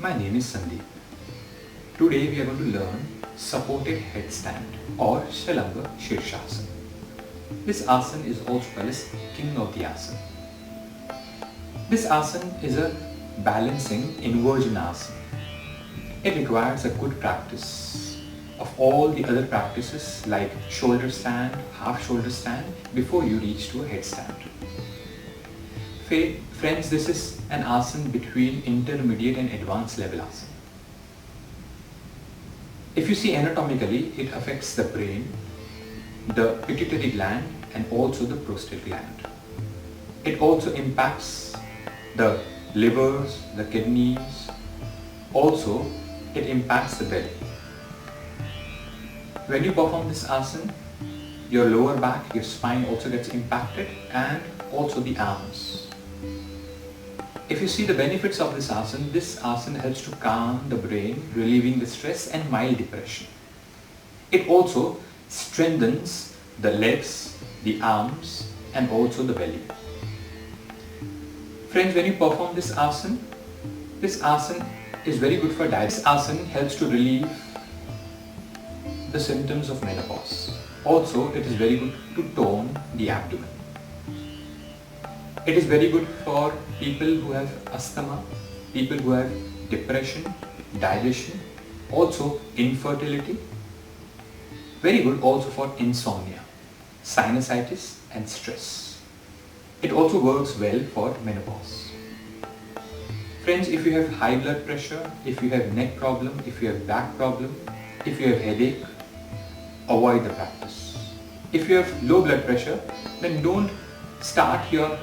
My name is Sandeep. Today we are going to learn supported headstand or Salamba Sirsasana. This asana is also called as king of the asana. This asana is a balancing inversion asana. It requires a good practice of all the other practices like shoulder stand, half shoulder stand before you reach to a headstand. Friends, this is an asana between intermediate and advanced level asana. If you see anatomically, it affects the brain, the pituitary gland and also the prostate gland. It also impacts the livers, the kidneys. Also, it impacts the belly. When you perform this asana, your lower back, your spine also gets impacted and also the arms. If you see the benefits of this asana helps to calm the brain, relieving the stress and mild depression. It also strengthens the legs, the arms and also the belly. Friends, when you perform this asana is very good for diet. This asana helps to relieve the symptoms of menopause. Also, it is very good to tone the abdomen. It is very good for people who have asthma, people who have depression, digestion, also infertility. Very good also for insomnia, sinusitis and stress. It also works well for menopause. Friends, if you have high blood pressure, if you have neck problem, if you have back problem, if you have headache, avoid the practice. If you have low blood pressure, then don't start your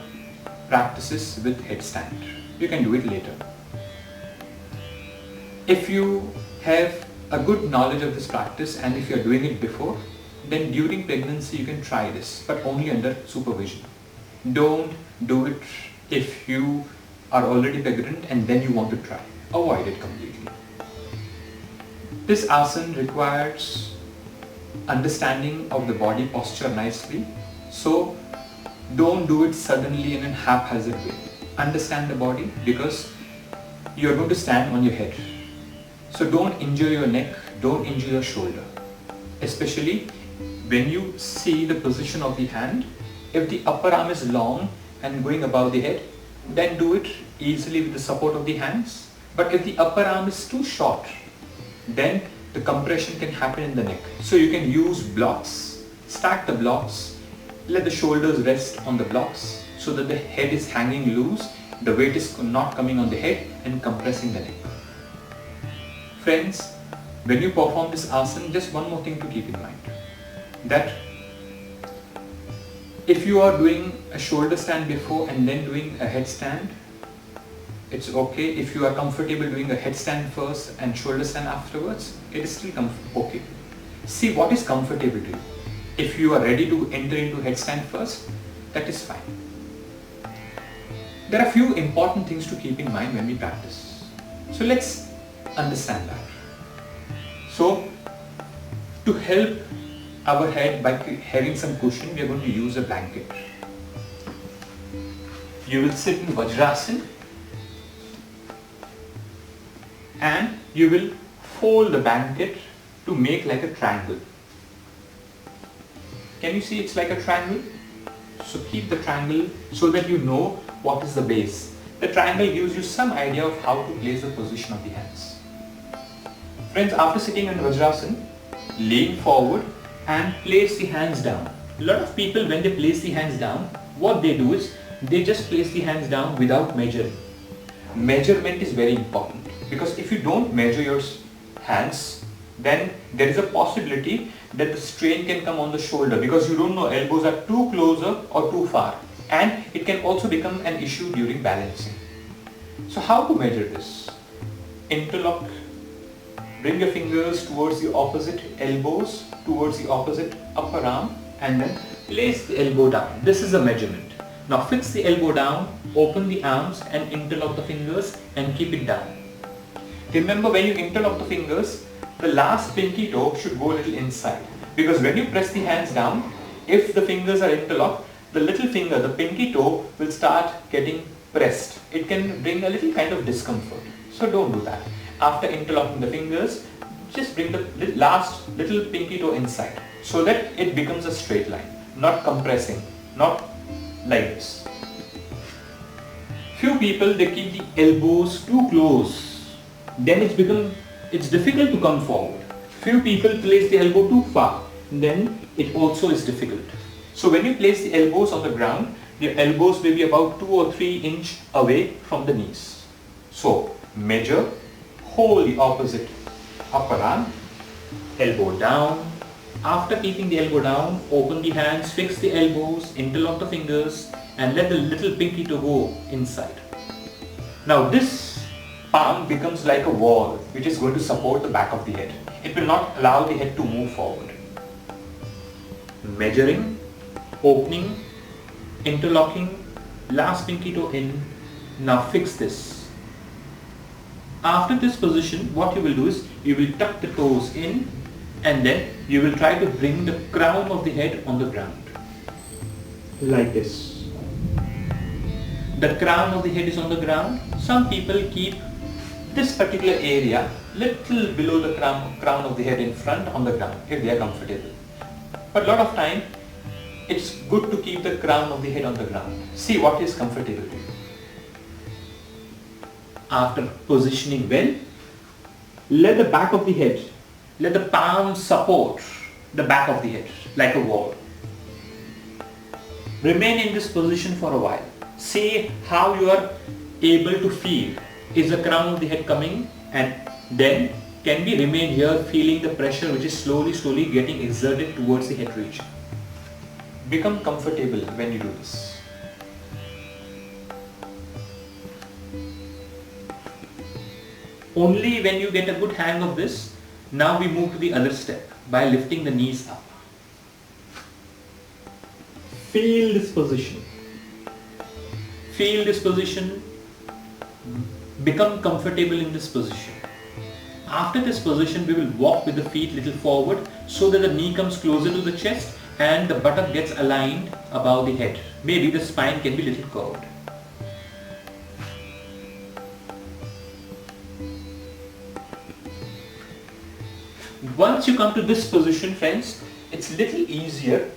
practices with headstand. You can do it later. If you have a good knowledge of this practice and if you are doing it before, then during pregnancy you can try this, but only under supervision. Don't do it if you are already pregnant and then you want to try. Avoid it completely. This asana requires understanding of the body posture nicely. So don't do it suddenly in a haphazard way. Understand the body because you are going to stand on your head. So don't injure your neck, don't injure your shoulder. Especially when you see the position of the hand, if the upper arm is long and going above the head, then do it easily with the support of the hands. But if the upper arm is too short, then the compression can happen in the neck. So you can use blocks, stack the blocks, let the shoulders rest on the blocks so that the head is hanging loose, the weight is not coming on the head and compressing the neck. Friends, when you perform this asana, just one more thing to keep in mind, that if you are doing a shoulder stand before and then doing a headstand, it's okay. If you are comfortable doing a headstand first and shoulder stand afterwards, it is still okay. See what is comfortable to you. If you are ready to enter into headstand first, that is fine. There are few important things to keep in mind when we practice. So let's understand that. So to help our head by having some cushion, we are going to use a blanket. You will sit in Vajrasana and you will fold the blanket to make like a triangle. Can you see it's like a triangle? So keep the triangle so that you know what is the base. The triangle gives you some idea of how to place the position of the hands. Friends, after sitting in Vajrasana, lean forward and place the hands down. A lot of people, when they place the hands down, what they do is they just place the hands down without measuring. Measurement is very important because if you don't measure your hands, then there is a possibility that the strain can come on the shoulder because you don't know elbows are too closer or too far, and it can also become an issue during balancing. So how to measure this? Interlock. Bring your fingers towards the opposite elbows, towards the opposite upper arm and then place the elbow down. This is a measurement. Now fix the elbow down, open the arms and interlock the fingers and keep it down. Remember, when you interlock the fingers, the last pinky toe should go a little inside because when you press the hands down, if the fingers are interlocked, the little finger, the pinky toe will start getting pressed. It can bring a little kind of discomfort. So don't do that. After interlocking the fingers, just bring the last little pinky toe inside so that it becomes a straight line, not compressing, not like this. Few people, they keep the elbows too close, then it's difficult to come forward. Few people place the elbow too far, then it also is difficult. So when you place the elbows on the ground, your elbows may be about 2 or 3 inches away from the knees. So measure, hold the opposite upper arm, elbow down. After keeping the elbow down, open the hands, fix the elbows, interlock the fingers, and let the little pinky toe go inside. Now this palm becomes like a wall which is going to support the back of the head. It will not allow the head to move forward. Measuring, opening, interlocking, last pinky toe in. Now fix this. After this position, what you will do is you will tuck the toes in, and then you will try to bring the crown of the head on the ground. Like this. The crown of the head is on the ground. Some people keep this particular area little below the crown of the head in front on the ground if they are comfortable. But a lot of time it's good to keep the crown of the head on the ground. See what is comfortable to you. After positioning well, let the back of the head, let the palm support the back of the head like a wall. Remain in this position for a while. See how you are able to feel. Is the crown of the head coming? And then can we remain here feeling the pressure which is slowly getting exerted towards the head region. Become comfortable when you do this. Only when you get a good hang of this, now we move to the other step by lifting the knees up. Feel this position. Feel this position. Become comfortable in this position. After this position, we will walk with the feet little forward so that the knee comes closer to the chest and the buttock gets aligned above the head. Maybe the spine can be little curved. Once you come to this position, friends, it's little easier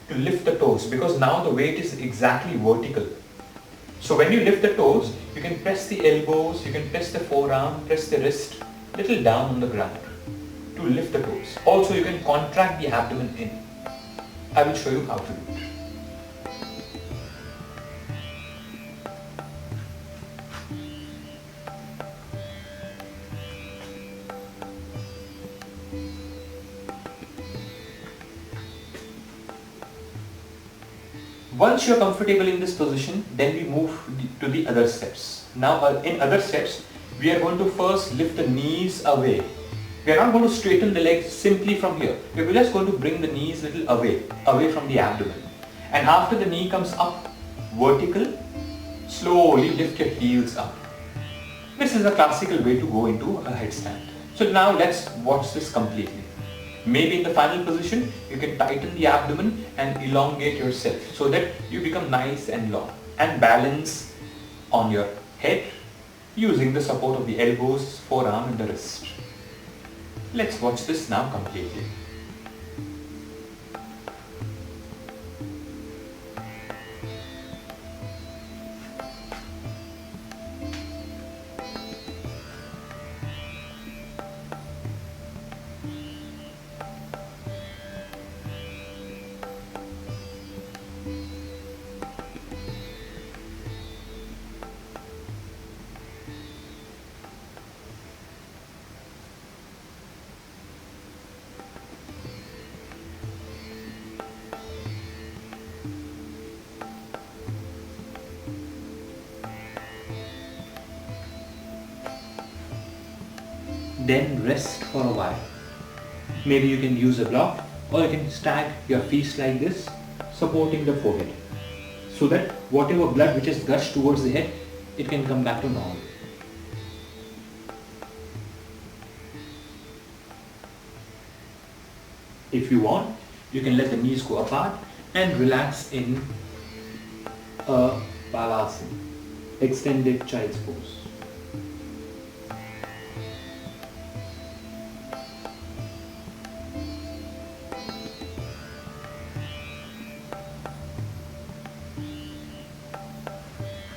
to lift the toes because now the weight is exactly vertical. So when you lift the toes, you can press the elbows, you can press the forearm, press the wrist little down on the ground to lift the toes. Also you can contract the abdomen in. I will show you how to do it. Once you are comfortable in this position, then we move to the other steps. Now in other steps, we are going to first lift the knees away. We are not going to straighten the legs simply from here. We are just going to bring the knees little away from the abdomen. And after the knee comes up, vertical, slowly lift your heels up. This is a classical way to go into a headstand. So now let's watch this completely. Maybe in the final position, you can tighten the abdomen and elongate yourself so that you become nice and long and balance on your head using the support of the elbows, forearm and the wrist. Let's watch this now completely. Then rest for a while. Maybe you can use a block or you can stack your feet like this, supporting the forehead, so that whatever blood which is gushed towards the head, it can come back to normal. If you want, you can let the knees go apart and relax in a balasana, extended child's pose.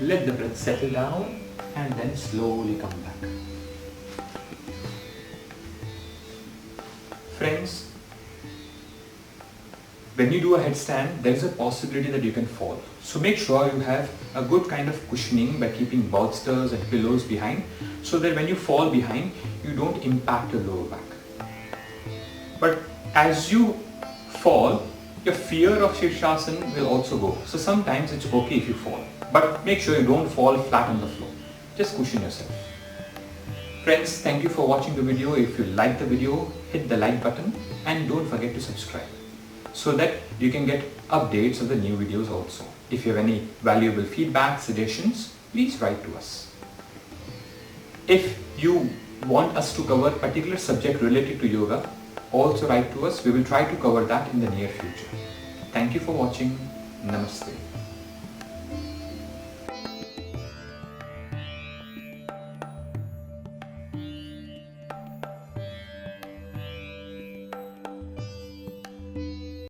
Let the breath settle down and then slowly come back. Friends, when you do a headstand, there is a possibility that you can fall. So make sure you have a good kind of cushioning by keeping bolsters and pillows behind, so that when you fall behind, you don't impact your lower back. But as you fall, your fear of Sirsasana will also go. So sometimes it's okay if you fall, but make sure you don't fall flat on the floor. Just cushion yourself. Friends, thank you for watching the video. If you like the video, hit the like button and don't forget to subscribe, so that you can get updates of the new videos also. If you have any valuable feedback, suggestions, please write to us. If you want us to cover a particular subject related to yoga, also write to us. We will try to cover that in the near future. Thank you for watching. Namaste.